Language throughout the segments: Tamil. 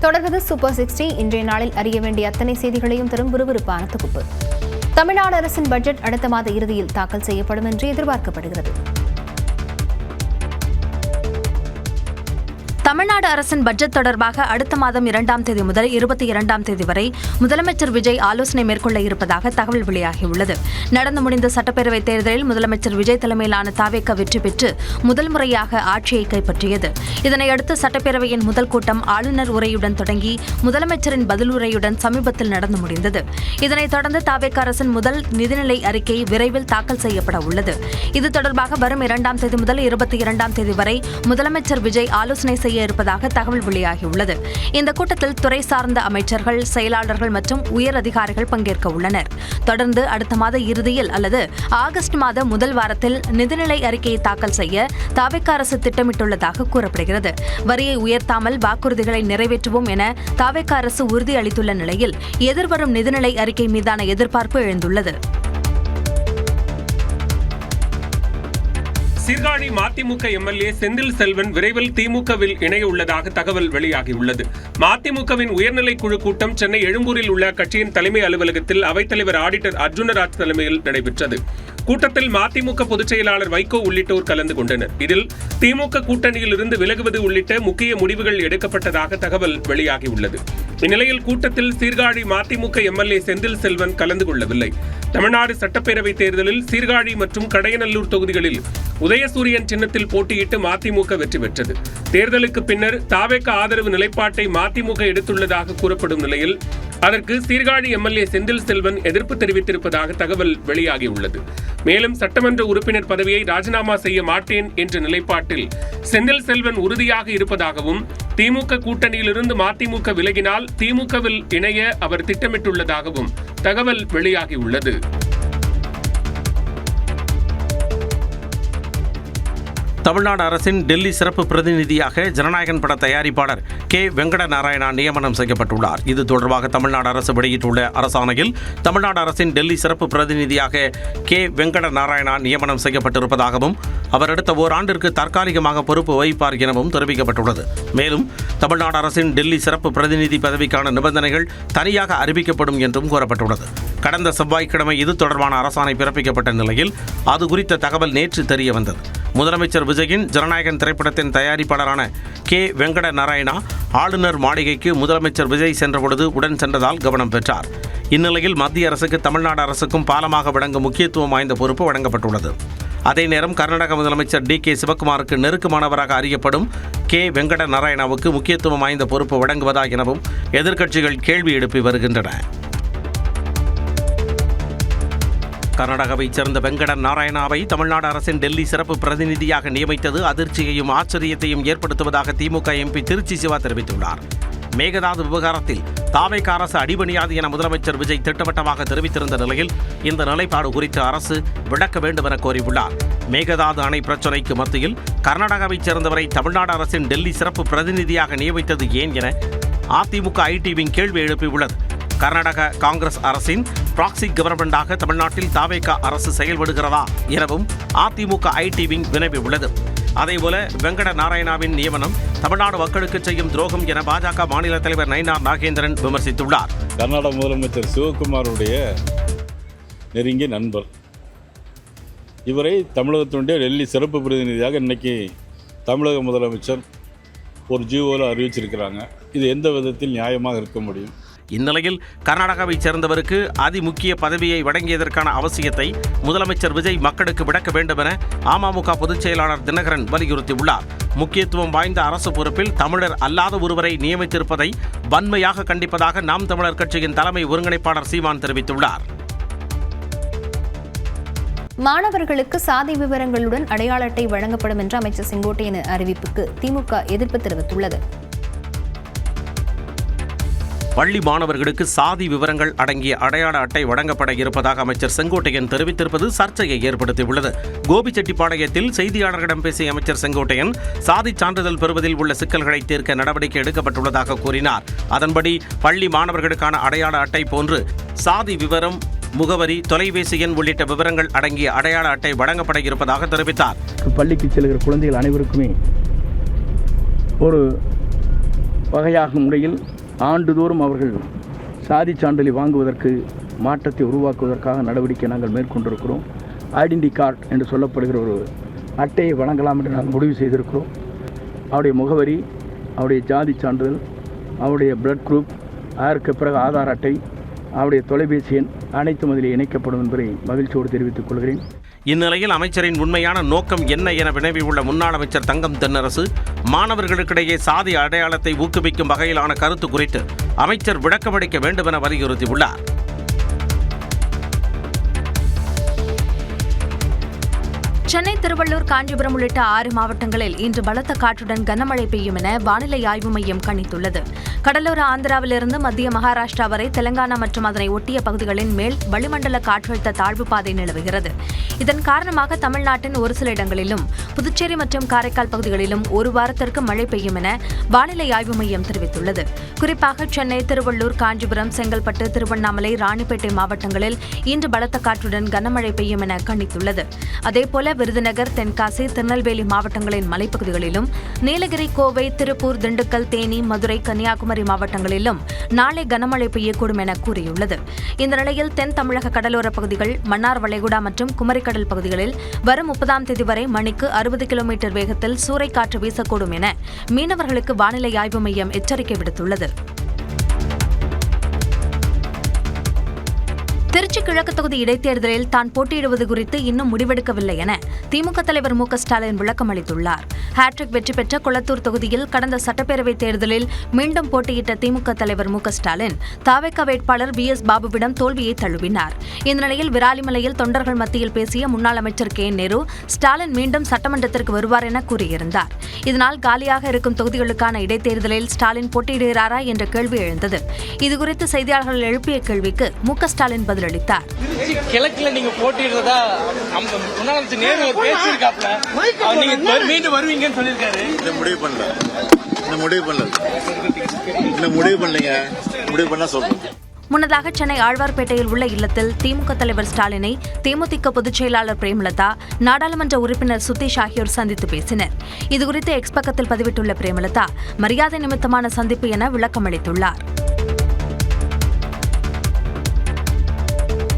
தொடர்வது சூப்பர் 60. இன்றைய நாளில் அறிய வேண்டிய அத்தனை செய்திகளையும் தரும் விறுவிறுப்பான தொகுப்பு. தமிழ்நாடு அரசின் பட்ஜெட் அடுத்த மாத இறுதியில் தாக்கல் செய்யப்படும் என்று எதிர்பார்க்கப்படுகிறது. தமிழ்நாடு அரசின் பட்ஜெட் தொடர்பாக அடுத்த மாதம் 2ஆம் தேதி முதல் 22ஆம் தேதி வரை முதலமைச்சர் விஜய் ஆலோசனை மேற்கொள்ள இருப்பதாக தகவல் வெளியாகியுள்ளது. நடந்து முடிந்த சட்டப்பேரவைத் தேர்தலில் முதலமைச்சர் விஜய் தலைமையிலான தாவேக வெற்றி பெற்று முதல் முறையாக ஆட்சியை கைப்பற்றியது. இதனையடுத்து சட்டப்பேரவையின் முதல் கூட்டம் ஆளுநர் உரையுடன் தொடங்கி முதலமைச்சரின் பதில் உரையுடன் சமீபத்தில் நடந்து முடிந்தது. இதனைத் தொடர்ந்து தாவேக அரசின் முதல் நிதிநிலை அறிக்கை விரைவில் தாக்கல் செய்யப்பட உள்ளது. இது தொடர்பாக வரும் 2ஆம் தேதி முதல் 22ஆம் தேதி வரை முதலமைச்சர் விஜய் ஆலோசனை செய்ய இருப்பதாக தகவல் வெளியாகியுள்ளது. இந்த கூட்டத்தில் துறை சார்ந்த அமைச்சர்கள், செயலாளர்கள் மற்றும் உயர் அதிகாரிகள் பங்கேற்க உள்ளனர். தொடர்ந்து அடுத்த மாத இறுதியில் அல்லது ஆகஸ்ட் மாத முதல் வாரத்தில் நிதிநிலை அறிக்கையை தாக்கல் செய்ய தாவேக அரசு திட்டமிட்டுள்ளதாக கூறப்படுகிறது. வரியை உயர்த்தாமல் வாக்குறுதிகளை நிறைவேற்றுவோம் என தாவேக அரசு உறுதியளித்துள்ள நிலையில் எதிர்வரும் நிதிநிலை அறிக்கை மீதான எதிர்பார்ப்பு எழுந்துள்ளது. சீர்காழி மதிமுக எம்எல்ஏ செந்தில் செல்வன் விரைவில் திமுகவில் இணைய உள்ளதாக தகவல் வெளியாகியுள்ளது. மதிமுகவின் உயர்நிலை குழு கூட்டம் சென்னை எழும்பூரில் உள்ள கட்சியின் தலைமை அலுவலகத்தில் அவைத்தலைவர் ஆடிட்டர் அர்ஜுனராஜ் தலைமையில் நடைபெற்றது. கூட்டத்தில் மதிமுக பொதுச் செயலாளர் வைகோ உள்ளிட்டோர் கலந்து கொண்டனர். இதில் திமுக கூட்டணியில் இருந்து விலகுவது உள்ளிட்ட முக்கிய முடிவுகள் எடுக்கப்பட்டதாக தகவல் வெளியாகியுள்ளது. இந்நிலையில் கூட்டத்தில் சீர்காழி மதிமுக எம்எல்ஏ செந்தில் செல்வன் கலந்து கொள்ளவில்லை. தமிழ்நாடு சட்டப்பேரவை தேர்தலில் சீர்காழி மற்றும் கடையநல்லூர் தொகுதிகளில் உதயசூரியன் சின்னத்தில் போட்டியிட்டு மதிமுக வெற்றி பெற்றது. தேர்தலுக்கு பின்னர் தாவேக ஆதரவு நிலைப்பாட்டை மதிமுக எடுத்துள்ளதாக கூறப்படும் நிலையில் அதற்கு சீர்காழி எம்எல்ஏ செந்தில் செல்வன் எதிர்ப்பு தெரிவித்திருப்பதாக தகவல் வெளியாகியுள்ளது. மேலும் சட்டமன்ற உறுப்பினர் பதவியை ராஜினாமா செய்ய மாட்டேன் என்ற நிலைப்பாட்டில் செந்தில் செல்வன் உறுதியாக இருப்பதாகவும் திமுக கூட்டணியிலிருந்து மதிமுக விலகினால் திமுகவில் இணைய அவர் திட்டமிட்டுள்ளதாகவும் தகவல் வெளியாகியுள்ளது. தமிழ்நாடு அரசின் டெல்லி சிறப்பு பிரதிநிதியாக ஜனநாயகன் பட தயாரிப்பாளர் கே. வெங்கட நாராயணா நியமனம் செய்யப்பட்டுள்ளார். இது தொடர்பாக தமிழ்நாடு அரசு வெளியிட்டுள்ள அரசாணையில் தமிழ்நாடு அரசின் டெல்லி சிறப்பு பிரதிநிதியாக கே. வெங்கட நாராயணா நியமனம் செய்யப்பட்டிருப்பதாகவும் அவர் அடுத்த ஓராண்டிற்கு தற்காலிகமாக பொறுப்பு வகிப்பார் எனவும் தெரிவிக்கப்பட்டுள்ளது. மேலும் தமிழ்நாடு அரசின் டெல்லி சிறப்பு பிரதிநிதி பதவிக்கான நிபந்தனைகள் தனியாக அறிவிக்கப்படும் என்றும் கூறப்பட்டுள்ளது. கடந்த செவ்வாய்க்கிழமை இது தொடர்பான அரசாணை பிறப்பிக்கப்பட்ட நிலையில் அது குறித்த தகவல் நேற்று தெரிய வந்தது. முதலமைச்சர் விஜயின் ஜனநாயகன் திரைப்படத்தின் தயாரிப்பாளரான கே. வெங்கட நாராயணா ஆளுநர் மாளிகைக்கு முதலமைச்சர் விஜய் சென்றபொழுது உடன் சென்றதால் கவனம் பெற்றார். இந்நிலையில் மத்திய அரசுக்கு தமிழ்நாடு அரசுக்கும் பாலமாக விளங்கும் முக்கியத்துவம் வாய்ந்த பொறுப்பு வழங்கப்பட்டுள்ளது. அதே நேரம் கர்நாடக முதலமைச்சர் டி.கே. சிவக்குமாருக்கு நெருக்கமானவராக அறியப்படும் கே. வெங்கட நாராயணாவுக்கு முக்கியத்துவம் வாய்ந்த பொறுப்பு வழங்குவதா எனவும் எதிர்க்கட்சிகள் கேள்வி எழுப்பி வருகின்றன. கர்நாடகாவைச் சேர்ந்த வெங்கட நாராயணாவை தமிழ்நாடு அரசின் டெல்லி சிறப்பு பிரதிநிதியாக நியமித்தது அதிர்ச்சியையும் ஆச்சரியத்தையும் ஏற்படுத்துவதாக திமுக எம்பி திருச்சி சிவா தெரிவித்துள்ளார். மேகதாது விவகாரத்தில் தாவேக அரசு அடிபணியாது என முதலமைச்சர் விஜய் திட்டவட்டமாக தெரிவித்திருந்த நிலையில் இந்த நிலைப்பாடு குறித்து அரசு விளக்க வேண்டும் என கோரியுள்ளார். மேகதாது அணை பிரச்சினைக்கு மத்தியில் கர்நாடகாவைச் சேர்ந்தவரை தமிழ்நாடு அரசின் டெல்லி சிறப்பு பிரதிநிதியாக நியமித்தது ஏன் என அதிமுக ஐடி விங் கேள்வி எழுப்பியுள்ளது. கர்நாடக காங்கிரஸ் அரசின் பிராக்சி கவர்மெண்டாக தமிழ்நாட்டில் தாவேக அரசு செயல்படுகிறதா எனவும் அதிமுக ஐடி விங் வினவியுள்ளது. அதேபோல வெங்கட நாராயணாவின் நியமனம் தமிழ்நாடு மக்களுக்கு செய்யும் துரோகம் என பாஜக மாநில தலைவர் நயினார் நாகேந்திரன் விமர்சித்துள்ளார். கர்நாடக முதலமைச்சர் சிவகுமாருடைய நெருங்கிய நண்பர். இவரை தமிழகத்தினுடைய டெல்லி சிறப்பு பிரதிநிதியாக இன்னைக்கு தமிழக முதலமைச்சர் ஒரு ஜிஓவில் அறிவிச்சிருக்கிறாங்க. இது எந்த விதத்தில் நியாயமாக இருக்க முடியும்? இந்நிலையில் கர்நாடகாவைச் சேர்ந்தவருக்கு அதிமுக்கிய பதவியை வழங்கியதற்கான அவசியத்தை முதலமைச்சர் விஜய் மக்களுக்கு விளக்க வேண்டும் என அமமுக பொதுச் செயலாளர் தினகரன் வலியுறுத்தியுள்ளார். முக்கியத்துவம் வாய்ந்த அரசு பொறுப்பில் தமிழர் அல்லாத ஒருவரை நியமித்திருப்பதை வன்மையாக கண்டிப்பதாக நாம் தமிழர் கட்சியின் தலைமை ஒருங்கிணைப்பாளர் சீமான் தெரிவித்துள்ளார். மாணவர்களுக்கு சாதி விவரங்களுடன் அடையாள அட்டை வழங்கப்படும் என்ற அமைச்சர் செங்கோட்டையன் அறிவிப்புக்கு திமுக எதிர்ப்பு தெரிவித்துள்ளது. பள்ளி மாணவர்களுக்கு சாதி விவரங்கள் அடங்கிய அடையாள அட்டை வழங்கப்பட இருப்பதாக அமைச்சர் செங்கோட்டையன் தெரிவித்திருப்பது சர்ச்சையை ஏற்படுத்தியுள்ளது. கோபிச்செட்டிப்பாளையத்தில் செய்தியாளர்களிடம் பேசிய அமைச்சர் செங்கோட்டையன் சாதி சான்றிதழ் பெறுவதில் உள்ள சிக்கல்களை தீர்க்க நடவடிக்கை எடுக்கப்பட்டுள்ளதாக கூறினார். அதன்படி பள்ளி மாணவர்களுக்கான அடையாள அட்டை போன்று சாதி விவரம், முகவரி, தொலைபேசி எண் உள்ளிட்ட விவரங்கள் அடங்கிய அடையாள அட்டை வழங்கப்பட இருப்பதாக தெரிவித்தார். பள்ளிக்கு செல்கிற குழந்தைகள் அனைவருக்குமே ஒரு வகையாகும் முறையில் ஆண்டுதோறும் அவர்கள் சாதி சான்றிதழை வாங்குவதற்கு மாற்றத்தை உருவாக்குவதற்காக நடவடிக்கை நாங்கள் மேற்கொண்டிருக்கிறோம். ஐடென்டி கார்டு என்று சொல்லப்படுகிற ஒரு அட்டையை வழங்கலாம் என்று நாங்கள் முடிவு செய்திருக்கிறோம். அவருடைய முகவரி, அவருடைய ஜாதி சான்றிதழ், அவருடைய பிளட் குரூப், அதற்கு பிறகு ஆதார் அட்டை, அவருடைய தொலைபேசி எண் அனைத்தும் அதில் இணைக்கப்படும் என்பதை மகிழ்ச்சியோடு தெரிவித்துக் கொள்கிறேன். இந்நிலையில் அமைச்சரின் உண்மையான நோக்கம் என்ன என வினவியுள்ள முன்னாள் அமைச்சர் தங்கம் தென்னரசு, மாணவர்களுக்கிடையே சாதி அடையாளத்தை ஊக்குவிக்கும் வகையிலான கருத்து குறித்து அமைச்சர் விளக்கமளிக்க வேண்டும் என வலியுறுத்தியுள்ளார். சென்னை, திருவள்ளூர், காஞ்சிபுரம் உள்ளிட்ட 6 மாவட்டங்களில் இன்று பலத்த காற்றுடன் கனமழை பெய்யும் என வானிலை ஆய்வு மையம் கணித்துள்ளது. கடலோர ஆந்திராவிலிருந்து மத்திய மகாராஷ்டிரா வரை தெலங்கானா மற்றும் அதனை ஒட்டிய பகுதிகளின் மேல் வளிமண்டல காற்றழுத்த தாழ்வு பாதை நிலவுகிறது. இதன் காரணமாக தமிழ்நாட்டின் ஒரு சில இடங்களிலும், புதுச்சேரி மற்றும் காரைக்கால் பகுதிகளிலும் ஒரு வாரத்திற்கு மழை பெய்யும் என வானிலை ஆய்வு மையம் தெரிவித்துள்ளது. குறிப்பாக சென்னை, திருவள்ளூர், காஞ்சிபுரம், செங்கல்பட்டு, திருவண்ணாமலை, ராணிப்பேட்டை மாவட்டங்களில் இன்று பலத்த காற்றுடன் கனமழை பெய்யும் என கணித்துள்ளது. அதேபோல விருதுநகர், தென்காசி, திருநெல்வேலி மாவட்டங்களின் மலைப்பகுதிகளிலும், நீலகிரி, கோவை, திருப்பூர், திண்டுக்கல், தேனி, மதுரை, கன்னியாகுமரி மாவட்டங்களிலும் நாளை கனமழை பெய்யக்கூடும் என கூறியுள்ளது. இந்த நிலையில் தென் தமிழக கடலோரப் பகுதிகள், மன்னார் வளைகுடா மற்றும் குமரிக்கடல் பகுதிகளில் வரும் 30ஆம் தேதி வரை மணிக்கு 60 கிலோமீட்டர் வேகத்தில் சூறைக்காற்று வீசக்கூடும் என மீனவர்களுக்கு வானிலை ஆய்வு மையம் எச்சரிக்கை விடுத்துள்ளது. திருச்சி கிழக்கு தொகுதி இடைத்தேர்தலில் தான் போட்டியிடுவது குறித்து இன்னும் முடிவெடுக்கவில்லை என திமுக தலைவர் மு க ஸ்டாலின் விளக்கம் அளித்துள்ளார். ஹேட்ரிக் வெற்றி பெற்ற கொளத்தூர் தொகுதியில் கடந்த சட்டப்பேரவைத் தேர்தலில் மீண்டும் போட்டியிட்ட திமுக தலைவர் மு க ஸ்டாலின் தாவேகா வேட்பாளர் VS பாபுவிடம் தோல்வியை தழுவினார். இந்த நிலையில் விராலிமலையில் தொண்டர்கள் மத்தியில் பேசிய முன்னாள் அமைச்சர் கே. நேரு, ஸ்டாலின் மீண்டும் சட்டமன்றத்திற்கு வருவார் என கூறியிருந்தார். இதனால் காலியாக இருக்கும் தொகுதிகளுக்கான இடைத்தேர்தலில் ஸ்டாலின் போட்டியிடுகிறாரா என்ற கேள்வி எழுந்தது. இதுகுறித்து செய்தியாளர்கள் எழுப்பிய கேள்விக்கு மு க ஸ்டாலின் பதிலளித்தார். கிழக்குல நீங்க போட்டிடுறதா முன்னாள் அமைச்சர் நேரு ஒரு பேச்சு இருக்காப்ல, நீங்க மீண்டும் வருவீங்கன்னு சொல்லியிருக்காரு. முடிவு பண்ணல சொல்றேன். முன்னதாக சென்னை ஆழ்வார்பேட்டையில் உள்ள இல்லத்தில் திமுக தலைவர் ஸ்டாலினை தேமுதிக பொதுச் செயலாளர் பிரேமலதா, நாடாளுமன்ற உறுப்பினர் சுதீஷ் ஆகியோர் சந்தித்து பேசினர். இதுகுறித்து எக்ஸ் பக்கத்தில் பதிவிட்டுள்ள பிரேமலதா, மரியாதை நிமித்தமான சந்திப்பு என விளக்கம் அளித்துள்ளார்.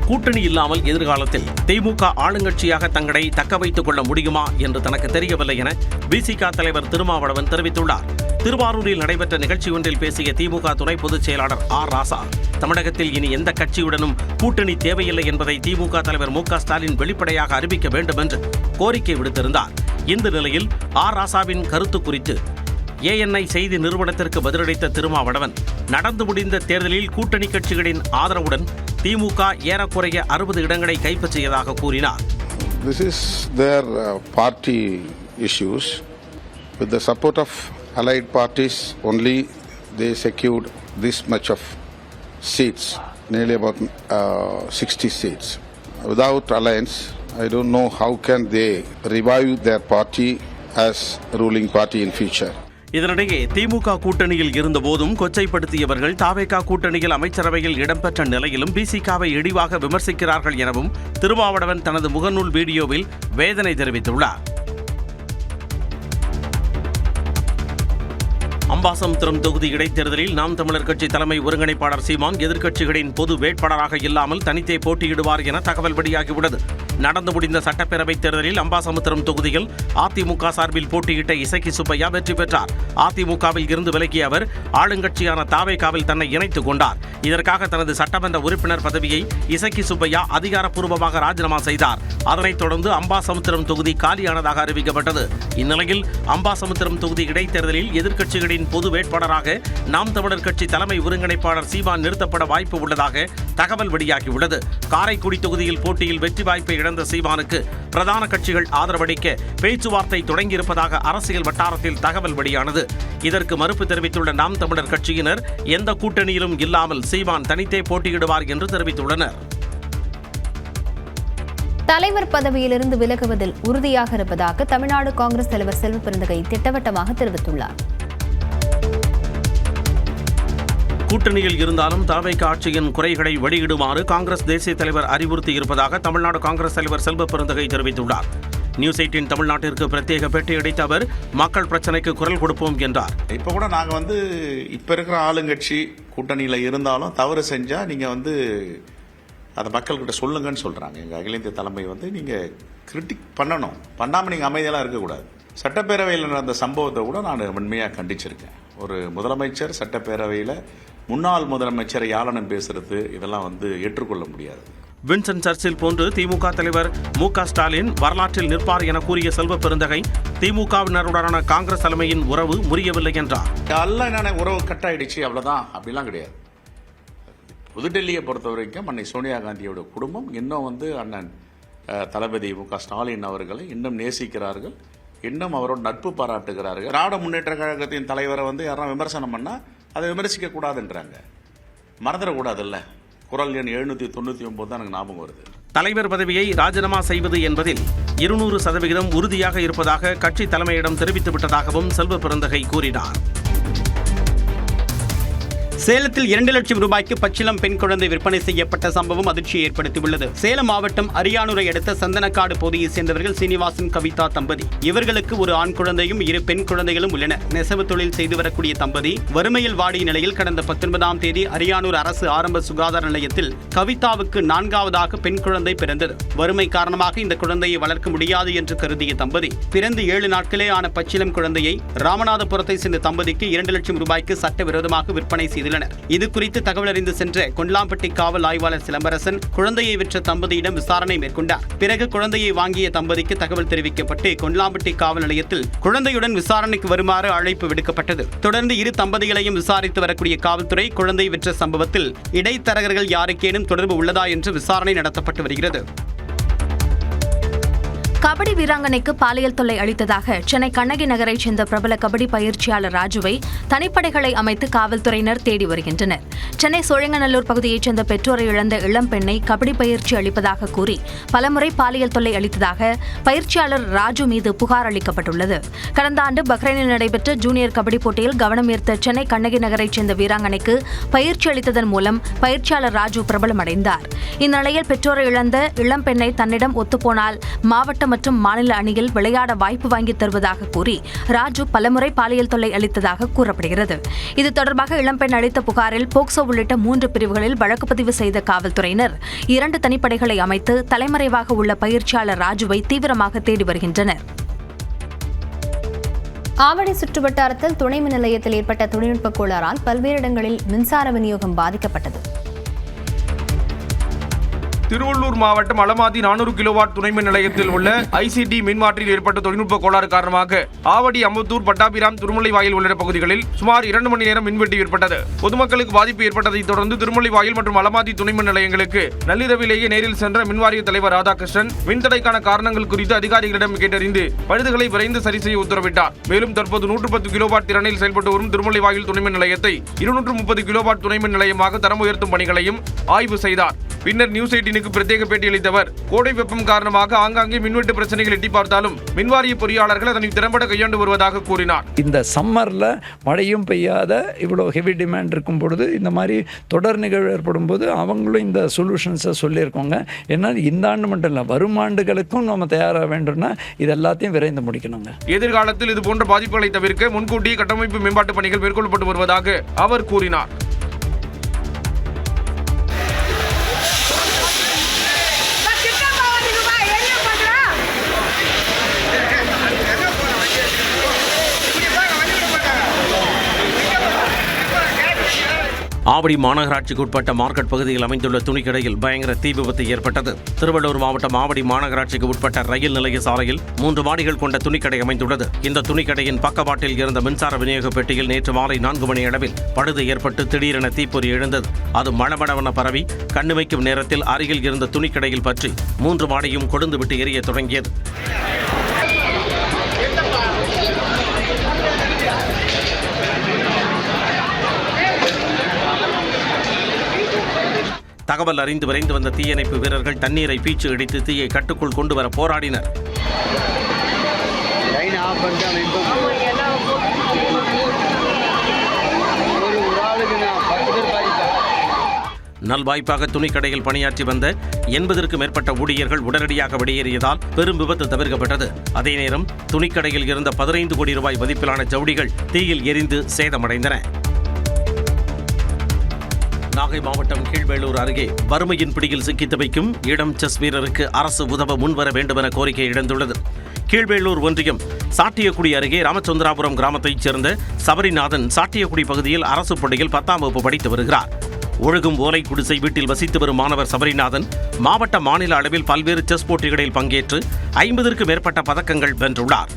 கூட்டணி இல்லாமல் எதிர்காலத்தில் திமுக ஆளுங்கட்சியாக தங்களை தக்க வைத்துக் கொள்ள முடியுமா என்று தனக்கு தெரியவில்லை என விசிக தலைவர் திருமாவளவன் தெரிவித்துள்ளார். திருவாரூரில் நடைபெற்ற நிகழ்ச்சி ஒன்றில் பேசிய திமுக துணை பொதுச் செயலாளர் ஆர் ராசா, தமிழகத்தில் இனி எந்த கட்சியுடனும் கூட்டணி தேவையில்லை என்பதை திமுக தலைவர் மு க ஸ்டாலின் வெளிப்படையாக அறிவிக்க வேண்டும் என்று கோரிக்கை விடுத்திருந்தார். இந்த நிலையில் ஆர் ராசாவின் கருத்து குறித்து ANI செய்தி நிறுவனத்திற்கு பதிலளித்த திருமாவளவன், நடந்து முடிந்த தேர்தலில் கூட்டணி கட்சிகளின் ஆதரவுடன் திமுக ஏறக்குறைய 60 இடங்களை கைப்பற்றியதாக கூறினார். This is their party issues. With the support of allied parties only, they secured this much of seats, nearly about 60 seats. Without alliance, I don't know how can they revive their party as ruling party in future. இதனிடையே திமுக கூட்டணியில் இருந்தபோதும் கொச்சைப்படுத்தியவர்கள் தாவேகா கூட்டணியில் அமைச்சரவையில் இடம்பெற்ற நிலையிலும் விசிகாவை இழிவாக விமர்சிக்கிறார்கள் எனவும் திருமாவளவன் தனது முகநூல் வீடியோவில் வேதனை தெரிவித்துள்ளார். அம்பாசமுத்திரம் தொகுதி இடைத்தேர்தலில் நாம் தமிழர் கட்சி தலைமை ஒருங்கிணைப்பாளர் சீமான் எதிர்க்கட்சிகளின் பொது வேட்பாளராக இல்லாமல் தனித்தே போட்டியிடுவார் என தகவல் வெளியாகியுள்ளது. நடந்து முடிந்த சட்டப்பேரவைத் தேர்தலில் அம்பாசமுத்திரம் தொகுதியில் அதிமுக சார்பில் போட்டியிட்ட இசக்கி சுப்பையா வெற்றி பெற்றார். அதிமுகவில் இருந்து விலகிய அவர் ஆளுங்கட்சியான தாவேகாவில் தன்னை இணைத்துக் கொண்டார். இதற்காக தனது சட்டமன்ற உறுப்பினர் பதவியை இசக்கி சுப்பையா அதிகாரப்பூர்வமாக ராஜினாமா செய்தார். அதனைத் தொடர்ந்து அம்பாசமுத்திரம் தொகுதி காலியானதாக அறிவிக்கப்பட்டது. இந்நிலையில் அம்பாசமுத்திரம் தொகுதி இடைத்தேர்தலில் எதிர்க்கட்சிகளின் பொது வேட்பாளராக நாம் தமிழர் கட்சி தலைமை ஒருங்கிணைப்பாளர் சீமான் நிறுத்தப்பட வாய்ப்பு உள்ளதாக தகவல் வெளியாகியுள்ளது. காரைக்குடி தொகுதியில் போட்டியில் வெற்றி வாய்ப்பை இழந்த சீமானுக்கு பிரதான கட்சிகள் ஆதரவளிக்க பேச்சுவார்த்தை தொடங்கியிருப்பதாக அரசியல் வட்டாரத்தில் தகவல் வெளியானது. இதற்கு மறுப்பு தெரிவித்துள்ள நாம் தமிழர் கட்சியினர் எந்த கூட்டணியிலும் இல்லாமல் சீமான் தனித்தே போட்டியிடுவார் என்று தெரிவித்துள்ளனர். தலைவர் பதவியிலிருந்து விலகுவதில் உறுதியாக இருப்பதாக தமிழ்நாடு காங்கிரஸ் தலைவர் செல்வ பெருந்தகை திட்டவட்டமாக தெரிவித்துள்ளார். கூட்டணியில் இருந்தாலும் தாவேகா ஆட்சியின் குறைகளை வெளியிடுமாறு காங்கிரஸ் தேசிய தலைவர் அறிவுறுத்தி இருப்பதாக தமிழ்நாடு காங்கிரஸ் தலைவர் செல்வ பெருந்தகை தெரிவித்துள்ளார். நியூஸ் 18 தமிழ்நாட்டிற்கு பிரத்யேக பேட்டியளித்த அவர் மக்கள் பிரச்சனைக்கு குரல் கொடுப்போம் என்றார். இப்போ கூட நாங்கள் இப்போ இருக்கிற ஆளுங்கட்சி கூட்டணியில் இருந்தாலும் தவறு செஞ்சால் நீங்கள் அதை மக்கள்கிட்ட சொல்லுங்கன்னு சொல்கிறாங்க. எங்கள் அகில இந்திய தலைமை நீங்கள் கிரிட்டிக் பண்ணணும், பண்ணாமல் நீங்கள் அமைதியெல்லாம் இருக்கக்கூடாது. சட்டப்பேரவையில் நடந்த சம்பவத்தை கூட நான் வன்மையாக கண்டிச்சிருக்கேன். ஒரு முதலமைச்சர் சட்டப்பேரவையில் முன்னாள் முதலமைச்சரை யாழனம் பேசுறது இதெல்லாம் ஏற்றுக்கொள்ள முடியாது. வின்சென்ட் சர்ச்சில் போன்று திமுக தலைவர் மு.க. ஸ்டாலின் வரலாற்றில் நிற்பார் என கூறிய செல்வ பெருந்தகை திமுகவினருடனான காங்கிரஸ் தலைமையின் உறவு முறியவில்லை என்றார். எல்லாம் உறவு கட்டாயிடுச்சு அவ்வளவுதான், அப்படிலாம் கிடையாது. புதுடெல்லியை பொறுத்த வரைக்கும் அன்னை சோனியா காந்தியோட குடும்பம் இன்னும் அண்ணன் தளபதி மு.க. ஸ்டாலின் அவர்களை இன்னும் நேசிக்கிறார்கள், இன்னும் அவரோட நட்பு பாராட்டுகிறார்கள். திராவிட முன்னேற்ற கழகத்தின் தலைவரை யாரும் விமர்சனம் பண்ணா அதை விமர்சிக்க கூடாதுன்றாங்க. மறந்துடக்கூடாதுல்ல. குரல் எண் 799 தான் எனக்கு ஞாபகம் வருது. தலைவர் பதவியை ராஜினாமா செய்வது என்பதில் 200% உறுதியாக இருப்பதாக கட்சி தலைமையிடம் தெரிவித்துவிட்டதாகவும் செல்வ பெருந்தகை கூறினார். சேலத்தில் 2 லட்சம் ரூபாய்க்கு பச்சிளம் பெண் குழந்தை விற்பனை செய்யப்பட்ட சம்பவம் அதிர்ச்சியை ஏற்படுத்தியுள்ளது. சேலம் மாவட்டம் அரியானூரை அடுத்த சந்தனக்காடு பகுதியைச் சேர்ந்தவர்கள் சீனிவாசன் கவிதா தம்பதி. இவர்களுக்கு ஒரு ஆண் குழந்தையும் 2 பெண் குழந்தைகளும் உள்ளனர். நெசவு தொழில் செய்து வரக்கூடிய தம்பதி வறுமையில் வாடிய நிலையில் கடந்த 19ஆம் தேதி அரியானூர் அரசு ஆரம்ப சுகாதார நிலையத்தில் கவிதாவுக்கு 4வது பெண் குழந்தை பிறந்தது. வறுமை காரணமாக இந்த குழந்தையை வளர்க்க முடியாது என்று கருதிய தம்பதி பிறந்து 7 நாட்களே ஆன பச்சிளம் குழந்தையை ராமநாதபுரத்தை சேர்ந்த தம்பதிக்கு 2 லட்சம் ரூபாய்க்கு சட்டவிரோதமாக விற்பனை செய்து இது குறித்து தகவல் அறிந்து சென்ற கொண்டாம்பட்டி காவல் ஆய்வாளர் சிலம்பரசன் குழந்தையை விற்ற தம்பதியிடம் விசாரணை மேற்கொண்டார். பிறகு குழந்தையை வாங்கிய தம்பதிக்கு தகவல் தெரிவிக்கப்பட்டு கொண்டாம்பட்டி காவல் நிலையத்தில் குழந்தையுடன் விசாரணைக்கு வருமாறு அழைப்பு விடுக்கப்பட்டது. தொடர்ந்து இரு தம்பதிகளையும் விசாரித்து வரக்கூடிய காவல்துறை குழந்தை விற்ற சம்பவத்தில் இடைத்தரகர்கள் யாருக்கேனும் தொடர்பு உள்ளதா என்று விசாரணை நடத்தப்பட்டு வருகிறது. கபடி வீராங்கனைக்கு பாலியல் தொல்லை அளித்ததாக சென்னை கண்ணகி நகரைச் சேர்ந்த பிரபல கபடி பயிற்சியாளர் ராஜுவை தனிப்படைகளை அமைத்து காவல்துறையினர் தேடி வருகின்றனர். சென்னை சோழங்கநல்லூர் பகுதியைச் சேர்ந்த பெற்றோரை இழந்த இளம் பெண்ணை கபடி பயிற்சி அளிப்பதாக கூறி பலமுறை பாலியல் தொல்லை அளித்ததாக பயிற்சியாளர் ராஜு மீது புகார் அளிக்கப்பட்டுள்ளது. கடந்த ஆண்டு பஹ்ரைனில் நடைபெற்ற ஜூனியர் கபடி போட்டியில் கவனம் ஈர்த்த சென்னை கண்ணகி நகரைச் சேர்ந்த வீராங்கனைக்கு பயிற்சி அளித்ததன் மூலம் பயிற்சியாளர் ராஜு பிரபலமடைந்தார். இந்நிலையில் பெற்றோரை இழந்த இளம் பெண்ணை தன்னிடம் ஒத்துப்போனால் மாவட்ட மற்றும் மாநில அணியில் விளையாட வாய்ப்பு வாங்கி தருவதாக கூறி ராஜு பலமுறை பாலியல் தொல்லை அளித்ததாக கூறப்படுகிறது. இது தொடர்பாக இளம்பெண் அளித்த புகாரில் போக்சோ உள்ளிட்ட 3 பிரிவுகளில் வழக்கு பதிவு செய்த காவல்துறையினர் 2 தனிப்படைகளை அமைத்து தலைமறைவாக உள்ள பயிற்சியாளர் ராஜுவை தீவிரமாக தேடி வருகின்றனர். ஆவடி சுற்றுவட்டாரத்தில் துணை மின் நிலையத்தில் ஏற்பட்ட தொழில்நுட்ப கோளாறால் பல்வேறு இடங்களில் மின்சார விநியோகம் பாதிக்கப்பட்டது. திருவள்ளூர் மாவட்டம் அளமாதி 400 கிலோவாட் துணைமின் நிலையத்தில் உள்ள ஐசிடி மின்மாற்றியில் ஏற்பட்ட தொழில்நுட்ப கோளாறு காரணமாக ஆவடி, அம்பத்தூர், பட்டாபிராம், திருமுல்லைவாயில் உள்ளிட்ட பகுதிகளில் சுமார் 2 மணி நேரம் மின்வெட்டு ஏற்பட்டது. பொதுமக்களுக்கு பாதிப்பு ஏற்பட்டதை தொடர்ந்து திருமுல்லைவாயில் மற்றும் அளமாதி துணைமின் நிலையங்களுக்கு நள்ளிரவிலேயே நேரில் சென்ற மின்வாரிய தலைவர் ராதாகிருஷ்ணன் மின்தடைக்கான காரணங்கள் குறித்து அதிகாரிகளிடம் கேட்டறிந்து பழுதுகளை விரைந்து சரி செய்ய உத்தரவிட்டார். மேலும் தற்போது 110 கிலோவாட் திறனில் செயல்பட்டு வரும் திருமுல்லைவாயில் துணைமின் நிலையத்தை 230 கிலோவாட் துணைமின் நிலையமாக தரம் உயர்த்தும் பணிகளையும் ஆய்வு செய்தார். பின்னர் நியூஸ் 18க்கு பிரத்யேக பேட்டியளித்தவர் கோடை வெப்பம் காரணமாக ஆங்காங்கே மின்வெட்டு பிரச்சனைகள் எட்டி பார்த்தாலும் மின்வாரிய பொறியாளர்கள் அதனை திறம்பட கையாண்டு வருவதாக கூறினார். இந்த சம்மரில் மழையும் பெய்யாத இவ்வளோ ஹெவி டிமாண்ட் இருக்கும் பொழுது இந்த மாதிரி தொடர் நிகழ்வு ஏற்படும் போது அவங்களும் இந்த சொல்யூஷன்ஸை சொல்லியிருக்கோங்க. ஏன்னா இந்த ஆண்டு மட்டும் இல்லை, வரும் ஆண்டுகளுக்கும் நம்ம தயாராக வேண்டும்னா இது எல்லாத்தையும் விரைந்து முடிக்கணுங்க. எதிர்காலத்தில் இது போன்ற பாதிப்புகளை தவிர்க்க முன்கூட்டியே கட்டமைப்பு மேம்பாட்டு பணிகள் மேற்கொள்ளப்பட்டு வருவதாக அவர் கூறினார். ஆவடி மாநகராட்சிக்கு உட்பட்ட மார்க்கெட் பகுதியில் அமைந்துள்ள துணிக்கடையில் பயங்கர தீ விபத்து ஏற்பட்டது. திருவள்ளூர் மாவட்டம் ஆவடி மாநகராட்சிக்கு உட்பட்ட ரயில் நிலைய சாலையில் 3 மாடிகள் கொண்ட துணிக்கடை அமைந்துள்ளது. இந்த துணிக்கடையின் பக்கவாட்டில் இருந்த மின்சார விநியோக பெட்டியில் நேற்று மாலை 4 மணி அளவில் பழுது ஏற்பட்டு திடீரென தீப்பொறி எழுந்தது. அது மளமளவென பரவி கண்ணுமைக்கும் நேரத்தில் அருகில் இருந்த துணிக்கடையில் பற்றி 3 மாடியும் கொழுந்துவிட்டு எரிய தொடங்கியது. தகவல் அறிந்து விரைந்து வந்த தீயணைப்பு வீரர்கள் தண்ணீரை பீச்சு அடித்து தீயை கட்டுக்குள் கொண்டு வர போராடினர். நல்வாய்ப்பாக துணிக்கடையில் பணியாற்றி வந்த 80க்கும் மேற்பட்ட ஊழியர்கள் உடனடியாக வெளியேறியதால் பெரும் விபத்து தவிர்க்கப்பட்டது. அதே நேரம் துணிக்கடையில் இருந்த 15 கோடி ரூபாய் மதிப்பிலான ஜவுளிகள் தீயில் எரிந்து சேதமடைந்தன. நாகை மாவட்டம் கீழ்வேளூர் அருகே வறுமையின் பிடியில் சிக்கி தவிக்கும் இளம் செஸ் வீரருக்கு அரசு உதவ முன்வர வேண்டுமென கோரிக்கை எழுந்துள்ளது. கீழ்வேளூர் ஒன்றியம் சாட்டியக்குடி அருகே ராமச்சந்திராபுரம் கிராமத்தைச் சேர்ந்த சபரிநாதன் சாட்டியக்குடி பகுதியில் அரசு பள்ளியில் 10ஆம் வகுப்பு படித்து வருகிறார். ஒழுகும் ஓலை குடிசை வீட்டில் வசித்து வரும் மாணவர் சபரிநாதன் மாவட்ட மாநில அளவில் பல்வேறு செஸ் போட்டிகளில் பங்கேற்று 50க்கும் மேற்பட்ட பதக்கங்கள் வென்றுள்ளார்.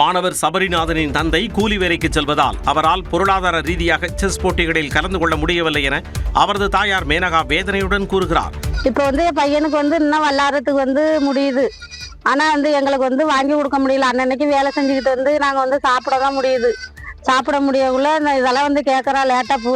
மாணவர் சபரிநாதனின் தந்தை கூலி வேலைக்கு செல்வதால் அவரால் பொருளாதார ரீதியாக செஸ் போட்டிகளில் கலந்து கொள்ள முடியவில்லை என அவரது தாயார் மேனகா வேதனையுடன் கூறுகிறார். இப்போ என் பையனுக்கு இன்னும் விளையாடுறதுக்கு முடியுது. ஆனால் எங்களுக்கு வாங்கி கொடுக்க முடியல. அன்னன்னைக்கு வேலை செஞ்சுக்கிட்டு நாங்கள் சாப்பிட தான் முடியுது. சாப்பிட முடியக்குள்ள இதெல்லாம் கேட்குறான். லேட்டப்பு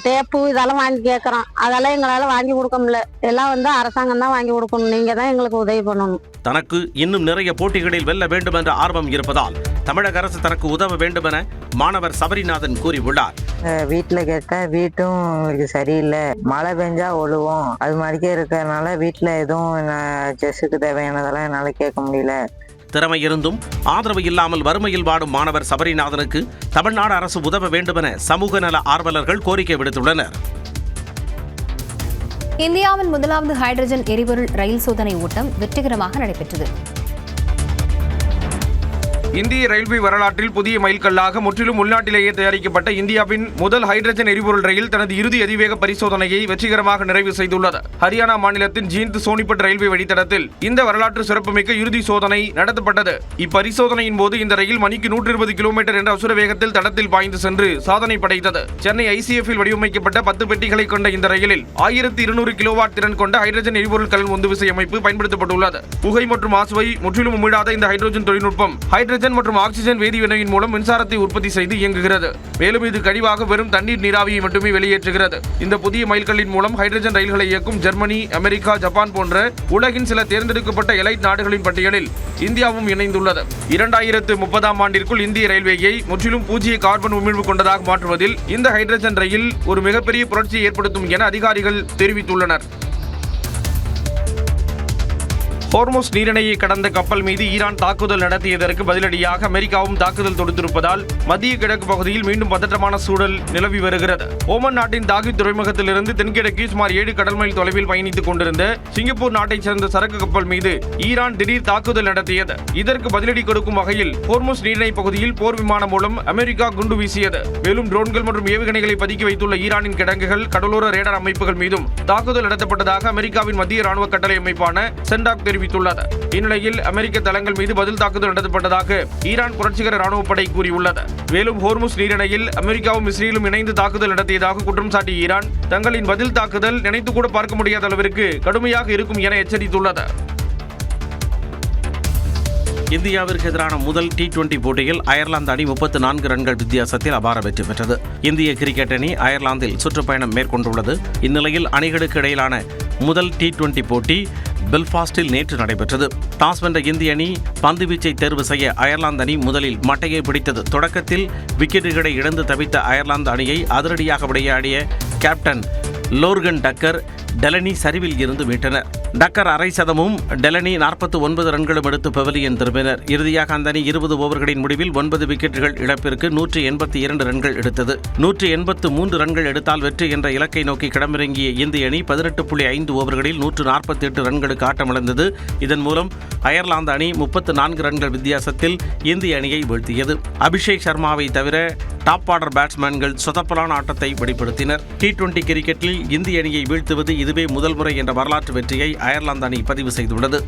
டேப்பு இதெல்லாம் வாங்கி கேட்குறான். அதெல்லாம் எங்களால் வாங்கி கொடுக்க முடியல. எல்லாம் அரசாங்கம் தான் வாங்கி கொடுக்கணும். நீங்கள் தான் எங்களுக்கு உதவி பண்ணணும். தனக்கு இன்னும் நிறைய போட்டிகளில் வெல்ல வேண்டும் என்ற ஆர்வம் இருப்பதால் தமிழக அரசு தனக்கு உதவ வேண்டும் என மாணவர் சபரிநாதன் கூறியுள்ளார். வீட்டில் கேட்டால் வீட்டும் சரியில்லை. மழை பெஞ்சா ஒழுவும். அது மாதிரிக்கே இருக்கிறதுனால வீட்டில் எதுவும் செஸ்ஸுக்கு தேவையானதெல்லாம் என்னால் கேட்க முடியல. திறமை இருந்தும் ஆதரவு இல்லாமல் வறுமையில் வாடும் மாணவர் சபரிநாதனுக்கு தமிழ்நாடு அரசு உதவ வேண்டுமென சமூக நல ஆர்வலர்கள் கோரிக்கை விடுத்துள்ளனர். இந்தியாவின் முதலாவது ஹைட்ரஜன் எரிபொருள் ரயில் சோதனை ஓட்டம் வெற்றிகரமாக நடைபெற்றது. இந்திய ரயில்வே வரலாற்றில் புதிய மைல்கல்லாக முற்றிலும் உள்நாட்டிலேயே தயாரிக்கப்பட்ட இந்தியாவின் முதல் ஹைட்ரஜன் எரிபொருள் ரயில் தனது இறுதி அதிவேக பரிசோதனையை வெற்றிகரமாக நிறைவு செய்துள்ளது. ஹரியானா மாநிலத்தின் ஜீந்த் சோனிபட் ரயில்வே வழித்தடத்தில் இந்த வரலாற்று சிறப்புமிக்க இறுதி சோதனை நடத்தப்பட்டது. இப்பரிசோதனையின் போது இந்த ரயில் மணிக்கு 120 கிலோமீட்டர் என்ற அசுர வேகத்தில் தடத்தில் பாய்ந்து சென்று சாதனை படைத்தது. சென்னை ICF-இல் வடிவமைக்கப்பட்ட 10 பெட்டிகளை கொண்ட இந்த ரயிலில் 1200 கிலோவாட் திறன் கொண்ட ஹைட்ரஜன் எரிபொருள் கலன் உந்துவிசை அமைப்பு பயன்படுத்தப்பட்டுள்ளது. புகை மற்றும் மாசுவை முற்றிலும் உமிழாத இந்த ஹைட்ரஜன் தொழில்நுட்பம் ஹைட்ரஜன் மற்றும் ஆக்சிஜன் வேதிவினையின் மூலம் மின்சாரத்தை உற்பத்தி செய்து இயங்குகிறது. மேலும் இது கழிவாக வெறும் தண்ணீர் நீராவியை மட்டுமே வெளியேற்றுகிறது. இந்த புதிய மைல்கல்லின் மூலம் ஹைட்ரஜன் ரயில்களை இயக்கும் ஜெர்மனி, அமெரிக்கா, ஜப்பான் போன்ற உலகின் சில தேர்ந்தெடுக்கப்பட்ட எலைட் நாடுகளின் பட்டியலில் இந்தியாவும் இணைந்துள்ளது. 2030ஆம் ஆண்டிற்குள் இந்திய ரயில்வேயை முற்றிலும் பூஜ்ஜிய கார்பன் உமிழ்வு கொண்டதாக மாற்றுவதில் இந்த ஹைட்ரஜன் ரயில் ஒரு மிகப்பெரிய புரட்சியை ஏற்படுத்தும் என அதிகாரிகள் தெரிவித்துள்ளனர். ஹோர்முஸ் நீரிணையை கடந்த கப்பல் மீது ஈரான் தாக்குதல் நடத்தியதற்கு பதிலடியாக அமெரிக்காவும் தாக்குதல் தொடுத்திருப்பதால் மத்திய கிழக்கு பகுதியில் மீண்டும் பதற்றமான சூழல் நிலவி வருகிறது. ஓமன் நாட்டின் தாகி துறைமுகத்திலிருந்து தென்கிழக்கு சுமார் 7 கடல் மைல் தொலைவில் பயணித்துக் கொண்டிருந்த சிங்கப்பூர் நாட்டைச் சேர்ந்த சரக்கு கப்பல் மீது ஈரான் திடீர் தாக்குதல் நடத்தியது. இதற்கு பதிலடி கொடுக்கும் வகையில் ஹோர்முஸ் நீரிணை பகுதியில் போர் விமானம் மூலம் அமெரிக்கா குண்டு வீசியது. மேலும் ட்ரோன்கள் மற்றும் ஏவுகணைகளை பதுக்கி வைத்துள்ள ஈரானின் கிடங்குகள், கடலோர ரேடார் அமைப்புகள் மீதும் தாக்குதல் நடத்தப்பட்டதாக அமெரிக்காவின் மத்திய ராணுவ கட்டளை அமைப்பான சென்டாக் தெரிவித்துள்ளது. இந்நிலையில் அமெரிக்க தளங்கள் மீது பதில் தாக்குதல் நடத்தப்பட்டதாக ஈரான் புரட்சிகர ராணுவ படை கூறியுள்ளது. மேலும் ஹோர்முஸ் நீரிணையில் அமெரிக்காவும் இஸ்ரேலும் இணைந்து தாக்குதல் நடத்தியதாக குற்றம் சாட்டிய ஈரான் தங்களின் பதில் தாக்குதல் நினைத்து கூட பார்க்க முடியாத அளவிற்கு கடுமையாக இருக்கும் என எச்சரித்துள்ளது. இந்தியாவிற்கு எதிரான முதல் T20 போட்டியில் அயர்லாந்து அணி 34 ரன்கள் வித்தியாசத்தில் அபார வெற்றி பெற்றது. இந்திய கிரிக்கெட் அணி அயர்லாந்தில் சுற்றுப்பயணம் மேற்கொண்டுள்ளது. இந்நிலையில் அணிகளுக்கு இடையிலான முதல் T20 போட்டி பெல்ஃபாஸ்டில் நேற்று நடைபெற்றது. டாஸ் வென்ற இந்திய அணி பந்துவீச்சை தேர்வு செய்ய அயர்லாந்து அணி முதலில் மட்டையை பிடித்தது. தொடக்கத்தில் விக்கெட்டுகளை இழந்து தவித்த அயர்லாந்து அணியை அதிரடியாக விளையாடிய கேப்டன் லோர்கன் டக்கர், டெலனி சரிவில் இருந்து மீட்டனர். டக்கர் அரை சதமும் டெலனி 49 ரன்களும் எடுத்து பெவிலியன் திரும்பினர். இறுதியாக அந்த அணி 20 ஓவர்களின் முடிவில் 9 விக்கெட்டுகள் இழப்பிற்கு 182 ரன்கள் எடுத்தது. 183 ரன்கள் எடுத்தால் வெற்றி என்ற இலக்கை நோக்கி களமிறங்கிய இந்திய அணி 18.5 ஓவர்களில் 148 ரன்களுக்கு ஆட்டமிழந்தது. இதன் மூலம் அயர்லாந்து அணி 34 ரன்கள் வித்தியாசத்தில் இந்திய அணியை வீழ்த்தியது. அபிஷேக் சர்மாவை தவிர டாப் ஆர்டர் பேட்ஸ்மேன்கள் சொதப்பலான ஆட்டத்தை வெளிப்படுத்தினர். T20 கிரிக்கெட்டில் இந்திய அணியை வீழ்த்துவது இதுவே முதல் முறை என்ற வரலாற்று வெற்றியை அயர்லாந்து அணி பதிவு செய்துள்ளது.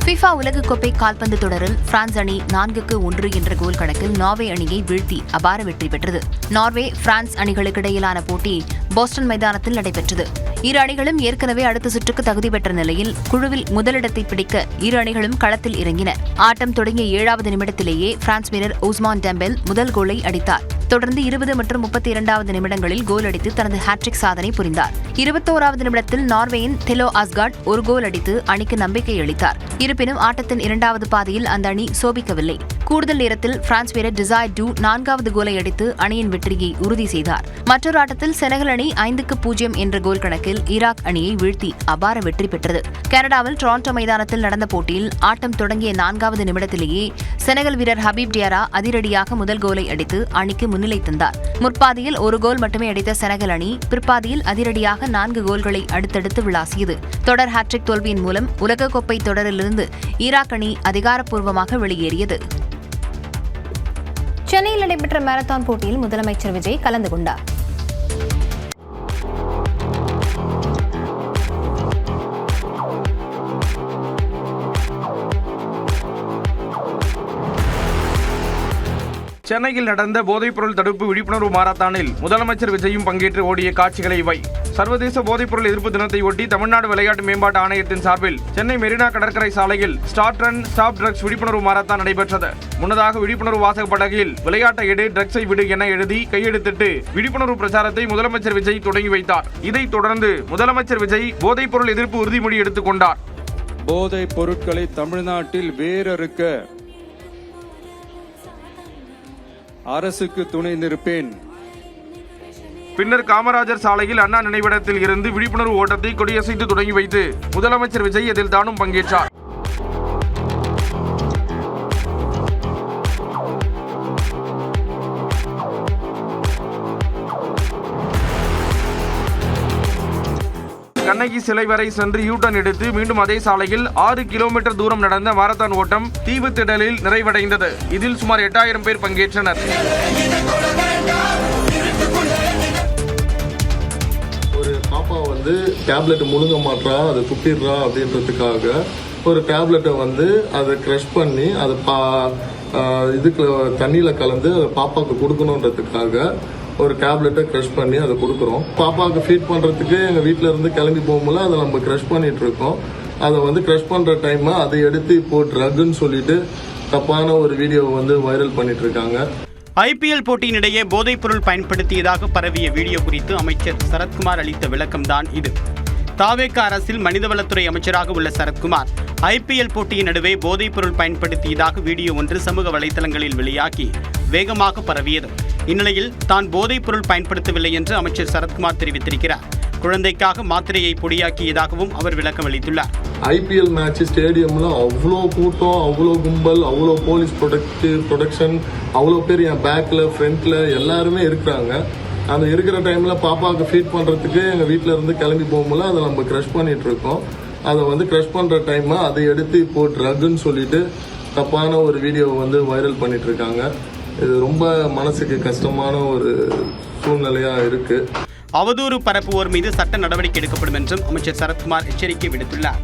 FIFA உலகக்கோப்பை கால்பந்து தொடரில் பிரான்ஸ் அணி 4-1 என்ற கோல் கணக்கில் நார்வே அணியை வீழ்த்தி அபார வெற்றி பெற்றது. நார்வே பிரான்ஸ் அணிகளுக்கு இடையிலான போட்டி போஸ்டன் மைதானத்தில் நடைபெற்றது. இரு அணிகளும் ஏற்கனவே அடுத்த சுற்றுக்கு தகுதி பெற்ற நிலையில் குழுவில் முதலிடத்தை பிடிக்க இரு அணிகளும் களத்தில் இறங்கின. ஆட்டம் தொடங்கிய 7வது நிமிடத்திலேயே பிரான்ஸ் வீரர் உஸ்மான் டெம்பெல் முதல் கோலை அடித்தார். தொடர்ந்து 20 மற்றும் 32வது நிமிடங்களில் கோல் அடித்து தனது ஹாட்ரிக் சாதனை புரிந்தார். 21வது நிமிடத்தில் நார்வேயின் தெலோ ஆஸ்கார்ட் ஒரு கோல் அடித்து அணிக்கு நம்பிக்கை அளித்தார். இருப்பினும் ஆட்டத்தின் இரண்டாவது பாதியில் அந்த அணி சோபிக்கவில்லை. கூடுதல் நேரத்தில் பிரான்ஸ் வீரர் டிசைர் டூ 4வது கோலை அடித்து அணியின் வெற்றியை உறுதி செய்தார். மற்றொரு ஆட்டத்தில் செனகல் அணி 5-0 என்ற கோல் கணக்கில் ஈராக் அணியை வீழ்த்தி அபார வெற்றி பெற்றது. கனடாவில் டொரண்டோ மைதானத்தில் நடந்த போட்டியில் ஆட்டம் தொடங்கிய 4வது நிமிடத்திலேயே செனகல் வீரர் ஹபீப் டியாரா அதிரடியாக முதல் கோலை அடித்து அணிக்கு முன்னிலை தந்தார். முற்பாதியில் ஒரு கோல் மட்டுமே அடித்த செனகல் அணி பிற்பாதியில் அதிரடியாக 4 கோல்களை அடுத்தடுத்து விளாசியது. தொடர் ஹாட்ரிக் தோல்வியின் மூலம் உலகக்கோப்பை தொடரிலிருந்து ஈராக் அணி அதிகாரப்பூர்வமாக வெளியேறியது. சென்னையில் நடைபெற்ற மாரத்தான் போட்டியில் முதலமைச்சர் விஜய் கலந்து கொண்டார். சென்னையில் நடந்த போதைப்பொருள் தடுப்பு விழிப்புணர்வு மாரத்தானில் முதலமைச்சர் விஜயும் பங்கேற்று ஓடிய காட்சிகளை இவை. சர்வதேச போதைப்பொருள் எதிர்ப்பு தினத்தை ஒட்டி தமிழ்நாடு விளையாட்டு மேம்பாட்டு ஆணையத்தின் சார்பில் சென்னை மெரினா கடற்கரை சாலையில் ஸ்டார்ட் ரன் ஸ்டாப் ட்ரக்ஸ் விழிப்புணர்வு மாரத்தான் நடைபெற்றது. முன்னதாக விழிப்புணர்வு வாசக பலகையில் விளையாட்டை எடு, ட்ரக்ஸை விடு என எழுதி கையெழுத்திட்டு விழிப்புணர்வு பிரச்சாரத்தை முதலமைச்சர் விஜய் தொடங்கி வைத்தார். இதைத் தொடர்ந்து முதலமைச்சர் விஜய் போதைப்பொருள் எதிர்ப்பு உறுதிமொழி எடுத்துக் கொண்டார். போதைப் பொருட்களை தமிழ்நாட்டில் வேரறுக்க அரசுக்கு துணை நிற்பேன். பின்னர் காமராஜர் சாலையில் அண்ணா நினைவிடத்தில் இருந்து விழிப்புணர்வு ஓட்டத்தை கொடியசைத்து தொடங்கி வைத்து முதலமைச்சர் விஜய் இதில் தானும் பங்கேற்றார். கண்ணகி சிலை வரை சென்று யூட்டன் எடுத்து மீண்டும் அதே சாலையில் 6 கிலோமீட்டர் தூரம் நடந்த மாரத்தான் ஓட்டம் தீவுத்திடலில் நிறைவடைந்தது. இதில் சுமார் 8000 பேர் பங்கேற்றனர். ஒரு பாப்பா வந்து டேப்லெட் முழுங்க மாட்டா, அதை துப்பிடுறா அப்படின்றதுக்காக ஒரு டேப்லெட்டை வந்து அதை க்ரஷ் பண்ணி அதை இதுக்கு தண்ணியில் கலந்து அதை பாப்பாவுக்கு கொடுக்கணுன்றதுக்காக ஒரு டேப்லெட்டை க்ரஷ் பண்ணி அதை கொடுக்குறோம். பாப்பாவுக்கு ஃபீட் பண்ணுறதுக்கு எங்கள் வீட்டில் இருந்து கிளம்பி போகும்போது அதை நம்ம க்ரஷ் பண்ணிட்டு இருக்கோம். அதை வந்து க்ரஷ் பண்ணுற டைமை அதை எடுத்து இப்போ ட்ரக்குன்னு சொல்லிட்டு தப்பான ஒரு வீடியோவை வந்து வைரல் பண்ணிட்டு இருக்காங்க. ஐபிஎல் போட்டியினிடையே போதைப்பொருள் பயன்படுத்தியதாக பரவிய வீடியோ குறித்து அமைச்சர் சரத்குமார் அளித்த விளக்கம்தான் இது. தாவேக அரசில் மனிதவளத்துறை அமைச்சராக உள்ள சரத்குமார் ஐபிஎல் போட்டியின் நடுவே போதைப்பொருள் பயன்படுத்தியதாக வீடியோ ஒன்று சமூக வலைதளங்களில் வெளியாகி வேகமாக பரவியது. இந்நிலையில் தான் போதைப்பொருள் பயன்படுத்தவில்லை என்று அமைச்சர் சரத்குமார் தெரிவித்திருக்கிறார். குழந்தைக்காக மாத்திரையை பொடியாக்கியதாகவும் அவர் விளக்கம் அளித்துள்ளார். ஐபிஎல் மேட்ச் ஸ்டேடியம்ல அவ்வளோ கூட்டம், அவ்வளோ கும்பல், அவ்வளோ போலீஸ் ப்ரொடெக்ஷன், அவ்வளோ பேர் என் பேக்ல ஃப்ரண்ட்ல எல்லாருமே இருக்கிறாங்க. அந்த இருக்கிற டைம்ல பாப்பாவுக்கு ஃபீட் பண்றதுக்கு எங்க வீட்டில இருந்து கிளம்பி போகும்போது அதை நம்ம க்ரஷ் பண்ணிட்டு இருக்கோம். அதை வந்து க்ரஷ் பண்ற டைம் அதை எடுத்து இப்போ ட்ரக்குன்னு சொல்லிட்டு தப்பான ஒரு வீடியோவை வந்து வைரல் பண்ணிட்டு இருக்காங்க. இது ரொம்ப மனசுக்கு கஷ்டமான ஒரு சூழ்நிலையா இருக்கு. அவதூறு பரப்புவோர் மீது சட்ட நடவடிக்கை எடுக்கப்படும் என்றும் அமைச்சர் சரத்குமார் எச்சரிக்கை விடுத்துள்ளார்.